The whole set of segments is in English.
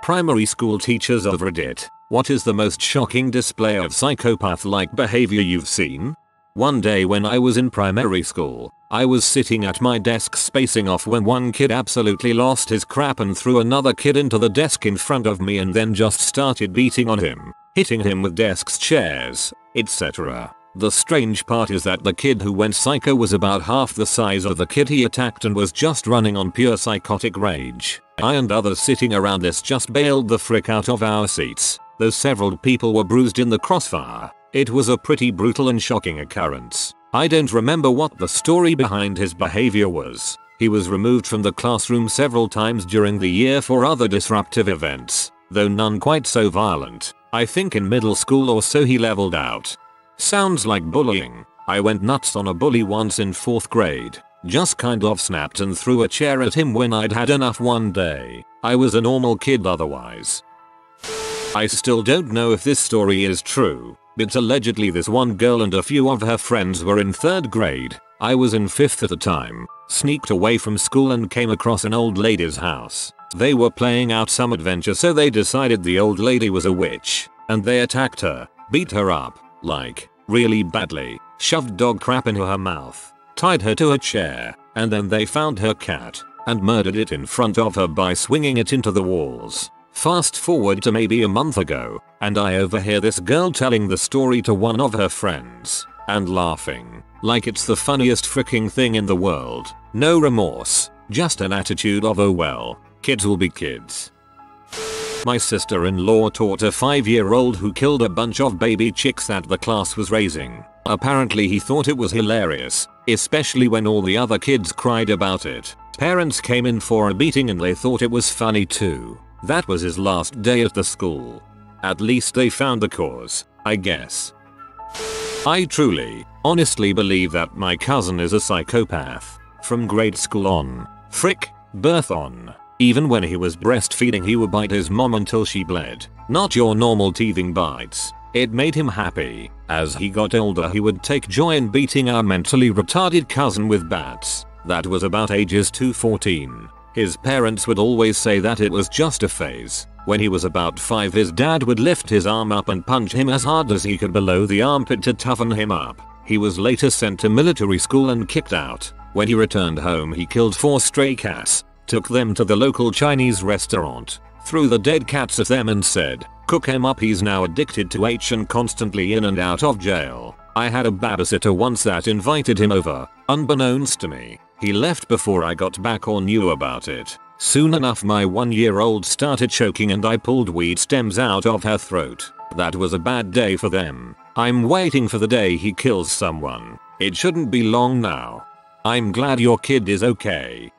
Primary school teachers of Reddit, what is the most shocking display of psychopath-like behavior you've seen? One day when I was in primary school, I was sitting at my desk spacing off when one kid absolutely lost his crap and threw another kid into the desk in front of me and then just started beating on him, hitting him with desks, chairs, etc. The strange part is that the kid who went psycho was about half the size of the kid he attacked and was just running on pure psychotic rage. I and others sitting around this just bailed the frick out of our seats, though several people were bruised in the crossfire. It was a pretty brutal and shocking occurrence. I don't remember what the story behind his behavior was. He was removed from the classroom several times during the year for other disruptive events, though none quite so violent. I think in middle school or so he leveled out. Sounds like bullying. I went nuts on a bully once in 4th grade. Just kind of snapped and threw a chair at him when I'd had enough one day. I was a normal kid otherwise. I still don't know if this story is true, but allegedly this one girl and a few of her friends were in 3rd grade. I was in 5th at the time, sneaked away from school and came across an old lady's house. They were playing out some adventure, so they decided the old lady was a witch, and they attacked her, beat her up, like, really badly, shoved dog crap into her mouth, tied her to a chair, and then they found her cat, and murdered it in front of her by swinging it into the walls. Fast forward to maybe a month ago, and I overhear this girl telling the story to one of her friends, and laughing, like it's the funniest freaking thing in the world. No remorse, just an attitude of oh well, kids will be kids. My sister-in-law taught a 5-year-old who killed a bunch of baby chicks that the class was raising. Apparently he thought it was hilarious, especially when all the other kids cried about it. Parents came in for a beating and they thought it was funny too. That was his last day at the school. At least they found the cause, I guess. I truly, honestly believe that my cousin is a psychopath. From grade school on. Frick, birth on. Even when he was breastfeeding he would bite his mom until she bled. Not your normal teething bites. It made him happy. As he got older he would take joy in beating our mentally retarded cousin with bats. That was about ages 2-14. His parents would always say that it was just a phase. When he was about 5 his dad would lift his arm up and punch him as hard as he could below the armpit to toughen him up. He was later sent to military school and kicked out. When he returned home he killed 4 stray cats, took them to the local Chinese restaurant, threw the dead cats at them and said, "Cook him up, he's now addicted to H and constantly in and out of jail." I had a babysitter once that invited him over. Unbeknownst to me, he left before I got back or knew about it. Soon enough my 1-year-old started choking and I pulled weed stems out of her throat. That was a bad day for them. I'm waiting for the day he kills someone. It shouldn't be long now. I'm glad your kid is okay.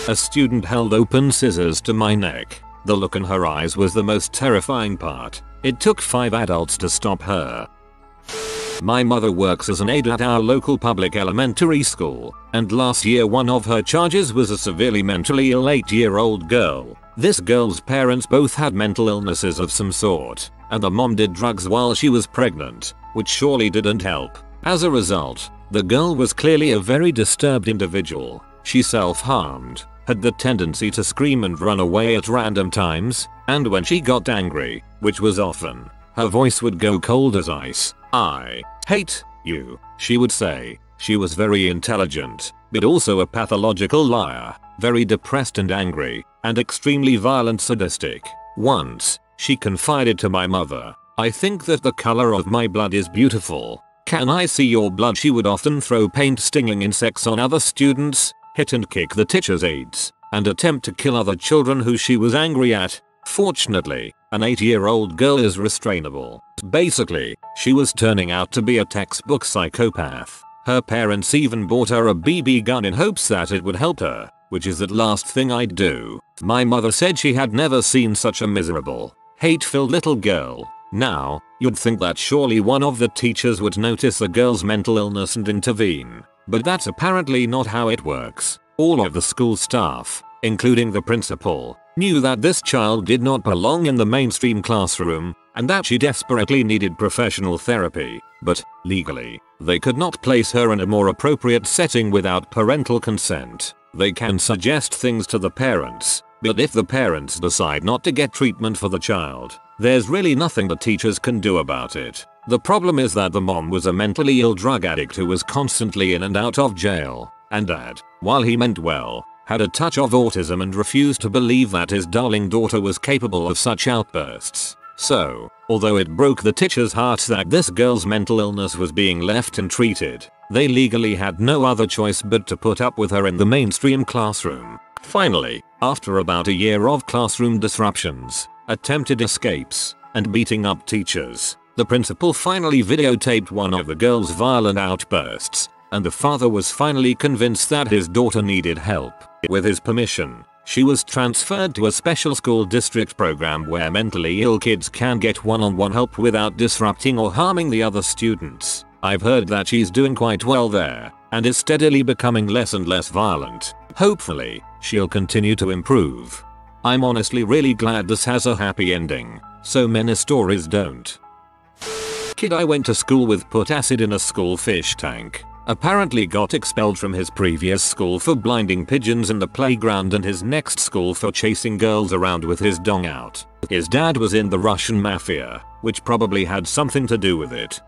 A student held open scissors to my neck. The look in her eyes was the most terrifying part. It took 5 adults to stop her. My mother works as an aide at our local public elementary school, and last year one of her charges was a severely mentally ill 8-year-old girl. This girl's parents both had mental illnesses of some sort, and the mom did drugs while she was pregnant, which surely didn't help. As a result, the girl was clearly a very disturbed individual. She self-harmed, had the tendency to scream and run away at random times, and when she got angry, which was often, her voice would go cold as ice. "I hate you," she would say. She was very intelligent, but also a pathological liar, very depressed and angry, and extremely violent sadistic. Once, she confided to my mother, "I think that the color of my blood is beautiful. Can I see your blood?" She would often throw paint stinging insects on other students, hit and kick the teacher's aides, and attempt to kill other children who she was angry at. Fortunately, an 8-year-old girl is restrainable. Basically, she was turning out to be a textbook psychopath. Her parents even bought her a BB gun in hopes that it would help her, which is the last thing I'd do. My mother said she had never seen such a miserable, hate-filled little girl. Now, you'd think that surely one of the teachers would notice the girl's mental illness and intervene. But that's apparently not how it works. All of the school staff, including the principal, knew that this child did not belong in the mainstream classroom, and that she desperately needed professional therapy, but, legally, they could not place her in a more appropriate setting without parental consent. They can suggest things to the parents, But if the parents decide not to get treatment for the child, there's really nothing the teachers can do about it. The problem is that the mom was a mentally ill drug addict who was constantly in and out of jail, and dad, while he meant well, had a touch of autism and refused to believe that his darling daughter was capable of such outbursts. So, although it broke the teachers' hearts that this girl's mental illness was being left untreated, they legally had no other choice but to put up with her in the mainstream classroom. Finally, after about a year of classroom disruptions, attempted escapes, and beating up teachers, the principal finally videotaped one of the girl's violent outbursts, and the father was finally convinced that his daughter needed help. With his permission, she was transferred to a special school district program where mentally ill kids can get one-on-one help without disrupting or harming the other students. I've heard that she's doing quite well there, and is steadily becoming less and less violent. Hopefully, she'll continue to improve. I'm honestly really glad this has a happy ending. So many stories don't. Kid I went to school with put acid in a school fish tank. Apparently got expelled from his previous school for blinding pigeons in the playground and his next school for chasing girls around with his dong out. His dad was in the Russian mafia, which probably had something to do with it.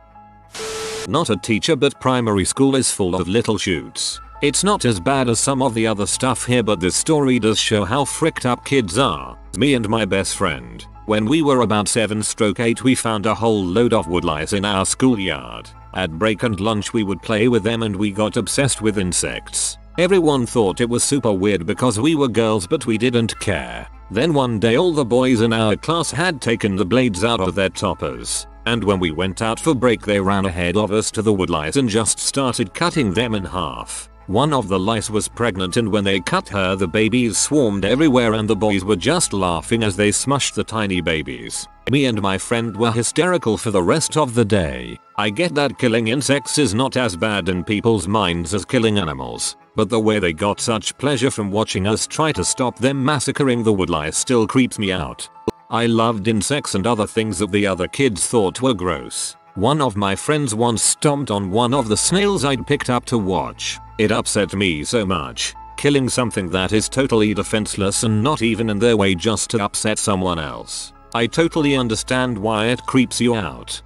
Not a teacher, but primary school is full of little shoots. It's not as bad as some of the other stuff here, but this story does show how fricked up kids are. Me and my best friend, when we were about 7/8, we found a whole load of woodlice in our schoolyard. At break and lunch we would play with them and we got obsessed with insects. Everyone thought it was super weird because we were girls, but we didn't care. Then one day all the boys in our class had taken the blades out of their toppers, and when we went out for break they ran ahead of us to the woodlice and just started cutting them in half. One of the lice was pregnant, and when they cut her the babies swarmed everywhere and the boys were just laughing as they smushed the tiny babies. Me and my friend were hysterical for the rest of the day. I get that killing insects is not as bad in people's minds as killing animals, but the way they got such pleasure from watching us try to stop them massacring the woodlice still creeps me out. I loved insects and other things that the other kids thought were gross. One of my friends once stomped on one of the snails I'd picked up to watch. It upset me so much. Killing something that is totally defenseless and not even in their way just to upset someone else. I totally understand why it creeps you out.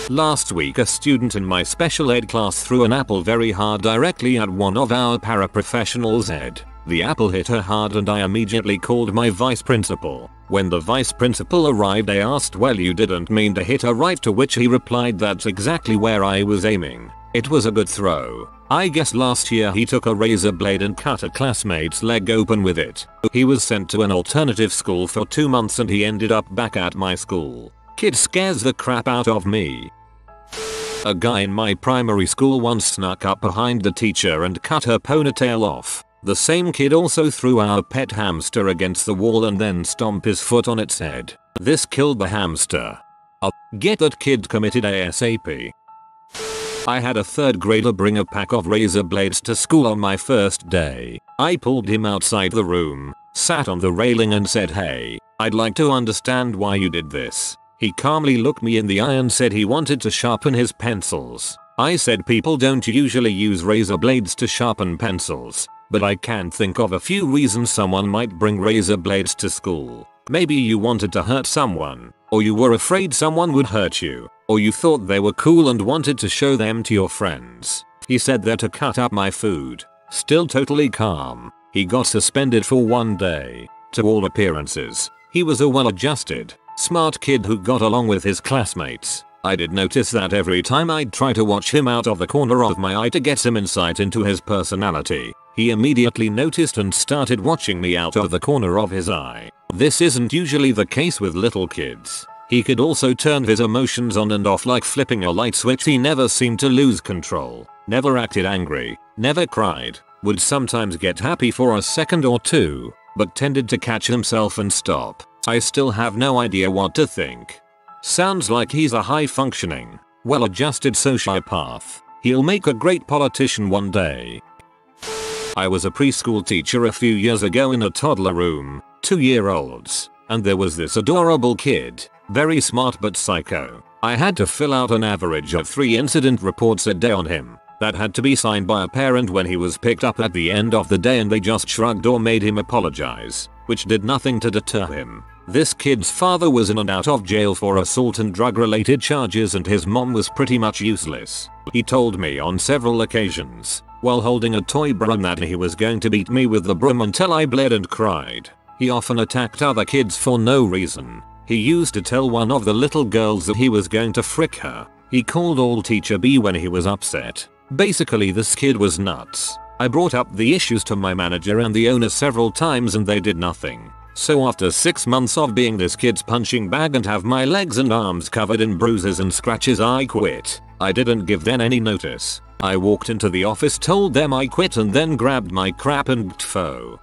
Last week a student in my special ed class threw an apple very hard directly at one of our paraprofessionals' head. The apple hit her hard and I immediately called my vice principal. When the vice principal arrived I asked, "Well, you didn't mean to hit her, right?" To which he replied, "That's exactly where I was aiming. It was a good throw. I guess last year he took a razor blade and cut a classmate's leg open with it. He was sent to an alternative school for 2 months and he ended up back at my school. Kid scares the crap out of me." A guy in my primary school once snuck up behind the teacher and cut her ponytail off. The same kid also threw our pet hamster against the wall and then stomped his foot on its head. This killed the hamster. I'll get that kid committed ASAP. I had a third grader bring a pack of razor blades to school on my first day. I pulled him outside the room, sat on the railing and said, "Hey, I'd like to understand why you did this." He calmly looked me in the eye and said he wanted to sharpen his pencils. I said people don't usually use razor blades to sharpen pencils, but I can think of a few reasons someone might bring razor blades to school. Maybe you wanted to hurt someone, or you were afraid someone would hurt you, or you thought they were cool and wanted to show them to your friends. He said that to cut up my food. Still totally calm. He got suspended for 1 day. To all appearances, he was a well-adjusted, smart kid who got along with his classmates. I did notice that every time I'd try to watch him out of the corner of my eye to get some insight into his personality, he immediately noticed and started watching me out of the corner of his eye. This isn't usually the case with little kids. He could also turn his emotions on and off like flipping a light switch. He never seemed to lose control, never acted angry, never cried, would sometimes get happy for a second or two, but tended to catch himself and stop. I still have no idea what to think. Sounds like he's a high-functioning, well-adjusted sociopath. He'll make a great politician one day. I was a preschool teacher a few years ago in a toddler room, 2-year-olds, and there was this adorable kid, very smart but psycho. I had to fill out an average of 3 incident reports a day on him. that had to be signed by a parent when he was picked up at the end of the day, and they just shrugged or made him apologize, which did nothing to deter him. This kid's father was in and out of jail for assault and drug related charges, and his mom was pretty much useless. He told me on several occasions, while holding a toy broom, that he was going to beat me with the broom until I bled and cried. He often attacked other kids for no reason. He used to tell one of the little girls that he was going to frick her. He called all Teacher B when he was upset. Basically, this kid was nuts. I brought up the issues to my manager and the owner several times and they did nothing. So after 6 months of being this kid's punching bag and have my legs and arms covered in bruises and scratches, I quit. I didn't give them any notice. I walked into the office, told them I quit, and then grabbed my crap and gtfo.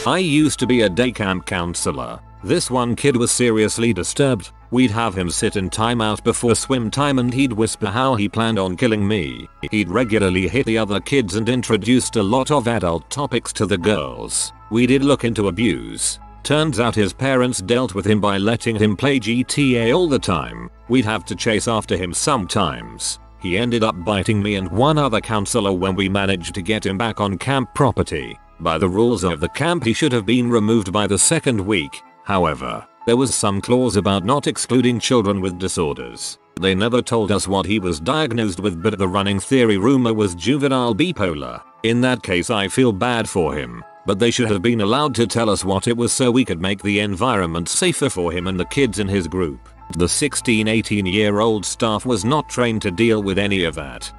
I used to be a day camp counselor. This one kid was seriously disturbed. We'd have him sit in timeout before swim time and he'd whisper how he planned on killing me. He'd regularly hit the other kids and introduced a lot of adult topics to the girls. We did look into abuse. Turns out his parents dealt with him by letting him play GTA all the time. We'd have to chase after him sometimes. He ended up biting me and one other counselor when we managed to get him back on camp property. By the rules of the camp, he should have been removed by the second week. However, there was some clause about not excluding children with disorders. They never told us what he was diagnosed with, but the running theory rumor was juvenile bipolar. In that case, I feel bad for him, but they should have been allowed to tell us what it was so we could make the environment safer for him and the kids in his group. The 16-18-year-old staff was not trained to deal with any of that.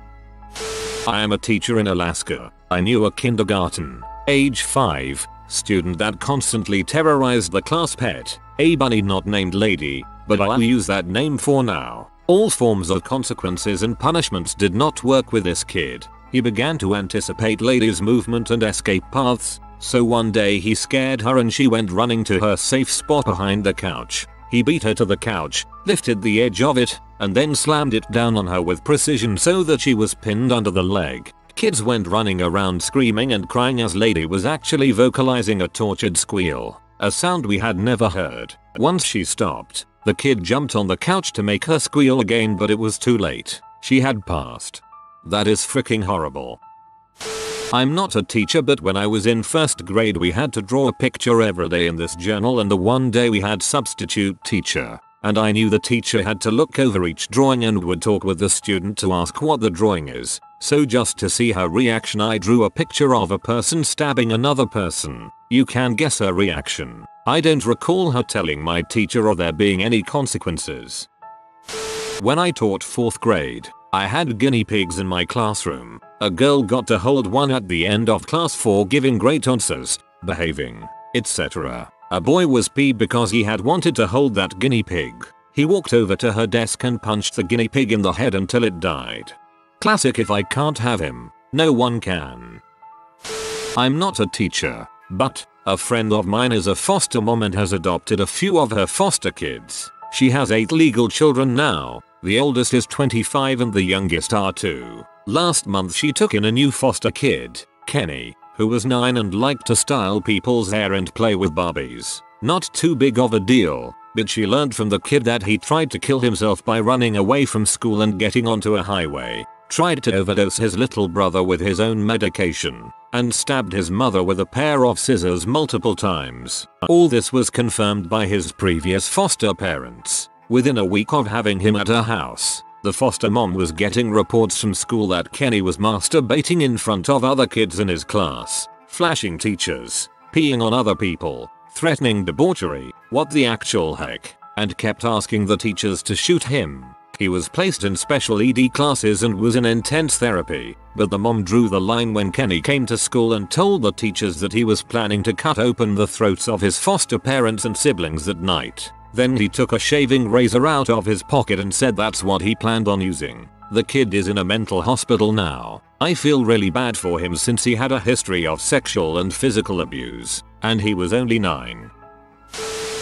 I am a teacher in Alaska. I knew a kindergarten, age 5, student that constantly terrorized the class pet, a bunny not named Lady, but I'll use that name for now. All forms of consequences and punishments did not work with this kid. He began to anticipate Lady's movement and escape paths, so one day he scared her and she went running to her safe spot behind the couch. He beat her to the couch, lifted the edge of it, and then slammed it down on her with precision so that she was pinned under the leg. Kids went running around screaming and crying as Lady was actually vocalizing a tortured squeal, a sound we had never heard. Once she stopped, the kid jumped on the couch to make her squeal again, but it was too late. She had passed. That is freaking horrible. I'm not a teacher, but when I was in first grade we had to draw a picture every day in this journal, and the one day we had substitute teacher. And I knew the teacher had to look over each drawing and would talk with the student to ask what the drawing is. So just to see her reaction, I drew a picture of a person stabbing another person. You can guess her reaction. I don't recall her telling my teacher or there being any consequences. When I taught 4th grade, I had guinea pigs in my classroom. A girl got to hold one at the end of class for giving great answers, behaving, etc. A boy was peeved because he had wanted to hold that guinea pig. He walked over to her desk and punched the guinea pig in the head until it died. Classic, if I can't have him, no one can. I'm not a teacher, but a friend of mine is a foster mom and has adopted a few of her foster kids. She has 8 legal children now. The oldest is 25 and the youngest are 2. Last month she took in a new foster kid, Kenny, who was 9 and liked to style people's hair and play with Barbies. Not too big of a deal, but she learned from the kid that he tried to kill himself by running away from school and getting onto a highway, tried to overdose his little brother with his own medication, and stabbed his mother with a pair of scissors multiple times. All this was confirmed by his previous foster parents. Within a week of having him at her house, the foster mom was getting reports from school that Kenny was masturbating in front of other kids in his class, flashing teachers, peeing on other people, threatening debauchery, what the actual heck, and kept asking the teachers to shoot him. He was placed in special ED classes and was in intense therapy, but the mom drew the line when Kenny came to school and told the teachers that he was planning to cut open the throats of his foster parents and siblings at night. Then he took a shaving razor out of his pocket and said that's what he planned on using. The kid is in a mental hospital now. I feel really bad for him since he had a history of sexual and physical abuse, and he was only 9.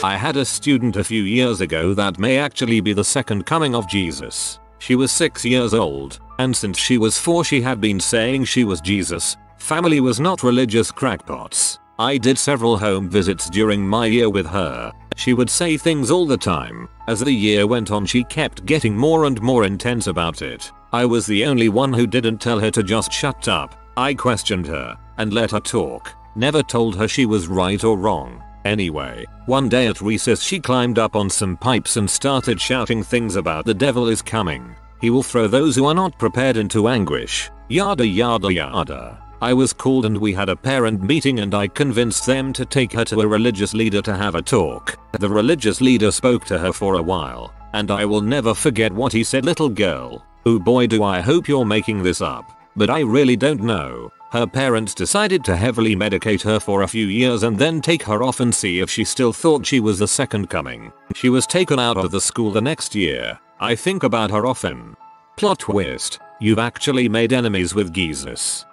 I had a student a few years ago that may actually be the second coming of Jesus. She was 6 years old, and since she was 4 she had been saying she was Jesus. Family was not religious crackpots. I did several home visits during my year with her. She would say things all the time. As the year went on she kept getting more and more intense about it. I was the only one who didn't tell her to just shut up. I questioned her and let her talk. Never told her she was right or wrong. Anyway, one day at recess she climbed up on some pipes and started shouting things about the devil is coming. He will throw those who are not prepared into anguish. Yada yada yada. I was called and we had a parent meeting and I convinced them to take her to a religious leader to have a talk. The religious leader spoke to her for a while, and I will never forget what he said. Little girl, oh boy do I hope you're making this up, but I really don't know. Her parents decided to heavily medicate her for a few years and then take her off and see if she still thought she was the second coming. She was taken out of the school the next year. I think about her often. Plot twist, you've actually made enemies with Jesus.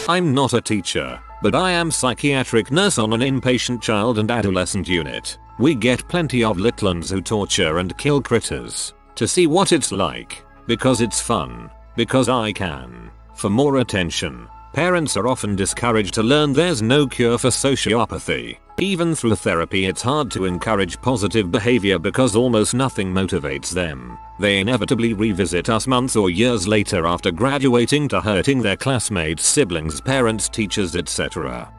I'm not a teacher, but I am psychiatric nurse on an inpatient child and adolescent unit. We get plenty of little uns who torture and kill critters. To see what it's like. Because it's fun. Because I can. For more attention. Parents are often discouraged to learn there's no cure for sociopathy. Even through therapy it's hard to encourage positive behavior because almost nothing motivates them. They inevitably revisit us months or years later after graduating to hurting their classmates, siblings, parents, teachers, etc.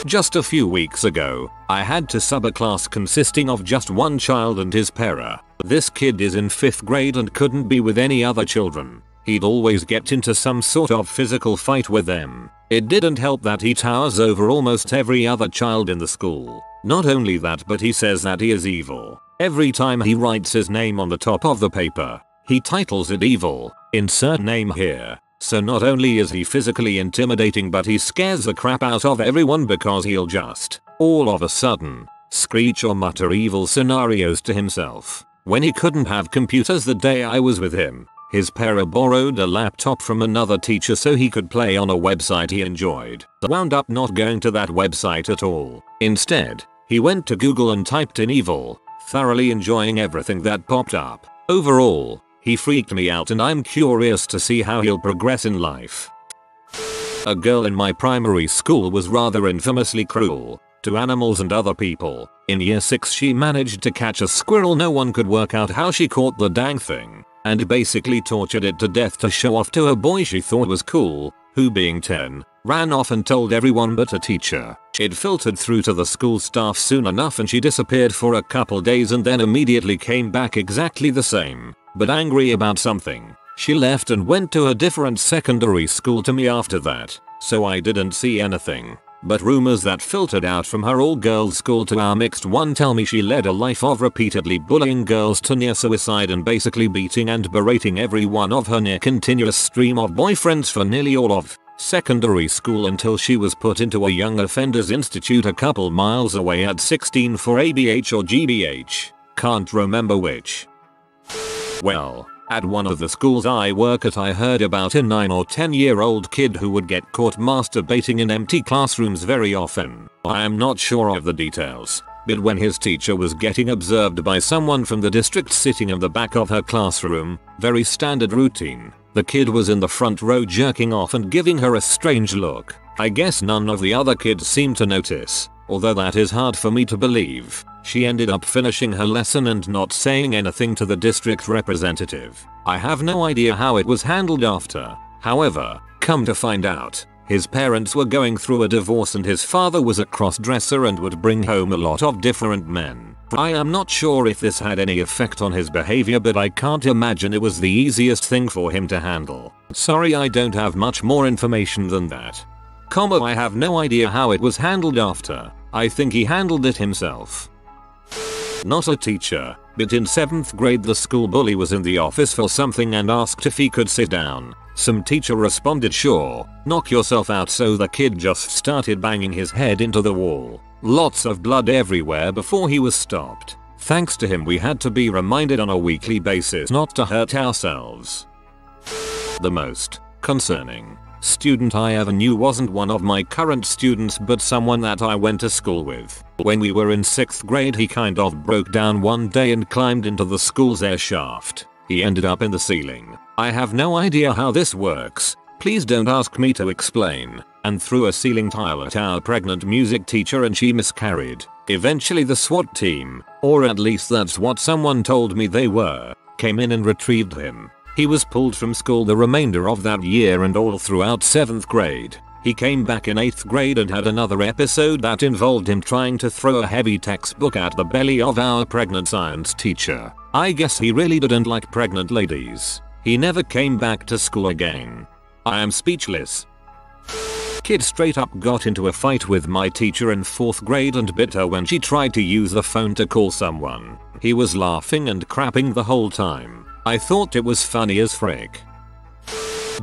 Just a few weeks ago, I had to sub a class consisting of just one child and his para. This kid is in 5th grade and couldn't be with any other children. He'd always get into some sort of physical fight with them. It didn't help that he towers over almost every other child in the school. Not only that, but he says that he is evil. Every time he writes his name on the top of the paper, he titles it evil. Insert name here. So not only is he physically intimidating, but he scares the crap out of everyone because he'll just, all of a sudden, screech or mutter evil scenarios to himself. When he couldn't have computers the day I was with him, his para borrowed a laptop from another teacher so he could play on a website he enjoyed. Wound up not going to that website at all. Instead, he went to Google and typed in evil, thoroughly enjoying everything that popped up. Overall, he freaked me out and I'm curious to see how he'll progress in life. A girl in my primary school was rather infamously cruel to animals and other people. In year 6 she managed to catch a squirrel. No one could work out how she caught the dang thing, and basically tortured it to death to show off to a boy she thought was cool, who being 10, ran off and told everyone but a teacher. It filtered through to the school staff soon enough and she disappeared for a couple days and then immediately came back exactly the same, but angry about something. She left and went to a different secondary school to me after that, so I didn't see anything. But rumors that filtered out from her all-girls school to our mixed one tell me she led a life of repeatedly bullying girls to near suicide and basically beating and berating every one of her near continuous stream of boyfriends for nearly all of secondary school until she was put into a young offenders institute a couple miles away at 16 for ABH or GBH. Can't remember which. Well, at one of the schools I work at I heard about a 9 or 10-year-old kid who would get caught masturbating in empty classrooms very often. I am not sure of the details, but when his teacher was getting observed by someone from the district sitting in the back of her classroom, very standard routine, the kid was in the front row jerking off and giving her a strange look. I guess none of the other kids seemed to notice, although that is hard for me to believe. She ended up finishing her lesson and not saying anything to the district representative. I have no idea how it was handled after. However, come to find out, his parents were going through a divorce and his father was a cross-dresser and would bring home a lot of different men. I am not sure if this had any effect on his behavior, but I can't imagine it was the easiest thing for him to handle. Sorry, I don't have much more information than that. I have no idea how it was handled after. I think he handled it himself. Not a teacher, but in 7th grade the school bully was in the office for something and asked if he could sit down. Some teacher responded, sure, knock yourself out, so the kid just started banging his head into the wall. Lots of blood everywhere before he was stopped. Thanks to him we had to be reminded on a weekly basis not to hurt ourselves. The most concerning student I ever knew wasn't one of my current students but someone that I went to school with. When we were in 6th grade he kind of broke down one day and climbed into the school's air shaft. He ended up in the ceiling. I have no idea how this works. Please don't ask me to explain. And threw a ceiling tile at our pregnant music teacher and she miscarried. Eventually the SWAT team, or at least that's what someone told me they were, came in and retrieved him. He was pulled from school the remainder of that year and all throughout 7th grade. He came back in 8th grade and had another episode that involved him trying to throw a heavy textbook at the belly of our pregnant science teacher. I guess he really didn't like pregnant ladies. He never came back to school again. I am speechless. Kid straight up got into a fight with my teacher in 4th grade and bit her when she tried to use the phone to call someone. He was laughing and crapping the whole time. I thought it was funny as frick.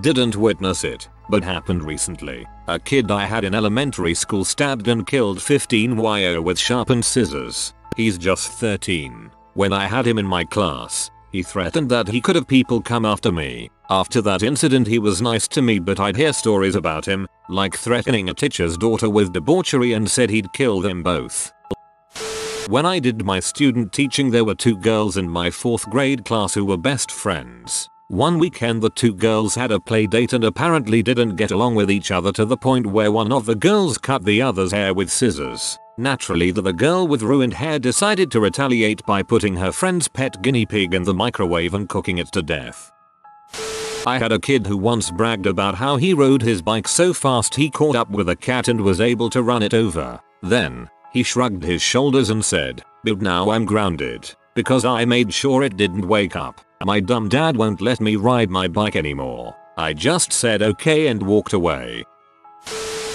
Didn't witness it, but happened recently. A kid I had in elementary school stabbed and killed 15 YO with sharpened scissors. He's just 13. When I had him in my class, he threatened that he could have people come after me. After that incident he was nice to me, but I'd hear stories about him, like threatening a teacher's daughter with debauchery and said he'd kill them both. When I did my student teaching, there were 2 girls in my 4th grade class who were best friends. One weekend the 2 girls had a play date and apparently didn't get along with each other to the point where one of the girls cut the other's hair with scissors. Naturally, the girl with ruined hair decided to retaliate by putting her friend's pet guinea pig in the microwave and cooking it to death. I had a kid who once bragged about how he rode his bike so fast he caught up with a cat and was able to run it over. Then, he shrugged his shoulders and said, "But now I'm grounded, because I made sure it didn't wake up. My dumb dad won't let me ride my bike anymore." I just said okay and walked away.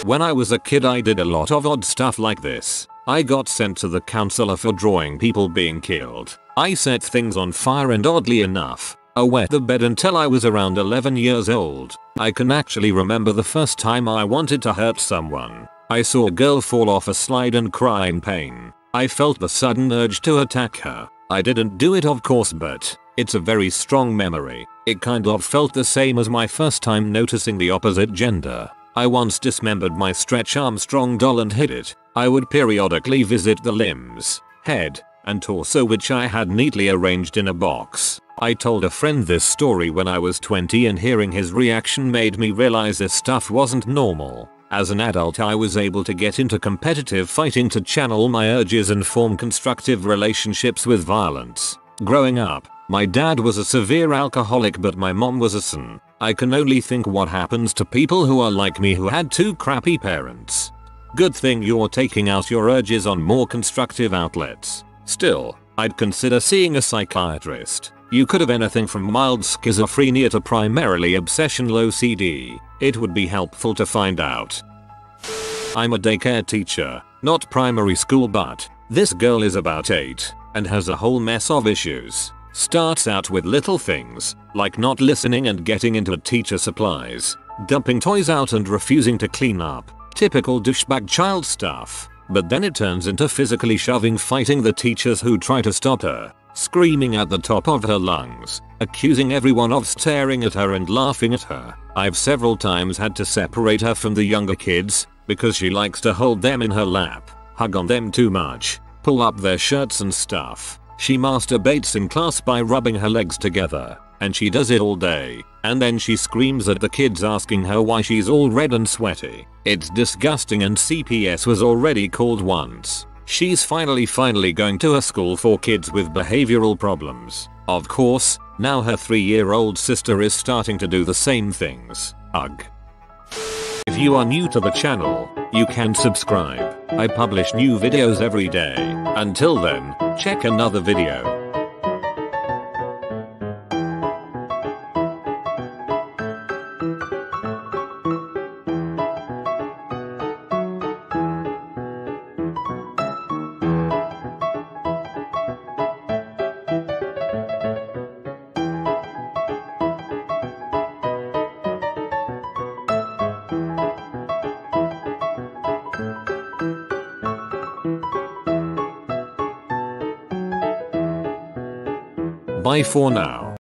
When I was a kid I did a lot of odd stuff like this. I got sent to the counselor for drawing people being killed. I set things on fire and oddly enough, I wet the bed until I was around 11 years old. I can actually remember the first time I wanted to hurt someone. I saw a girl fall off a slide and cry in pain. I felt the sudden urge to attack her. I didn't do it of course, but it's a very strong memory. It kind of felt the same as my first time noticing the opposite gender. I once dismembered my Stretch Armstrong doll and hid it. I would periodically visit the limbs, head, and torso which I had neatly arranged in a box. I told a friend this story when I was 20 and hearing his reaction made me realize this stuff wasn't normal. As an adult I was able to get into competitive fighting to channel my urges and form constructive relationships with violence. Growing up, my dad was a severe alcoholic but my mom was a son. I can only think what happens to people who are like me who had 2 crappy parents. Good thing you're taking out your urges on more constructive outlets. Still, I'd consider seeing a psychiatrist. You could have anything from mild schizophrenia to primarily obsessional OCD. It would be helpful to find out. I'm a daycare teacher, not primary school, but this girl is about 8 and has a whole mess of issues. Starts out with little things, like not listening and getting into teacher supplies, dumping toys out and refusing to clean up. Typical douchebag child stuff. But then it turns into physically shoving, fighting the teachers who try to stop her, screaming at the top of her lungs, accusing everyone of staring at her and laughing at her. I've several times had to separate her from the younger kids, because she likes to hold them in her lap, hug on them too much, pull up their shirts and stuff. She masturbates in class by rubbing her legs together, and she does it all day, and then she screams at the kids asking her why she's all red and sweaty. It's disgusting and CPS was already called once. She's finally going to a school for kids with behavioral problems. Of course, now her 3-year-old sister is starting to do the same things. Ugh. If you are new to the channel, you can subscribe. I publish new videos every day. Until then, check another video. Bye for now.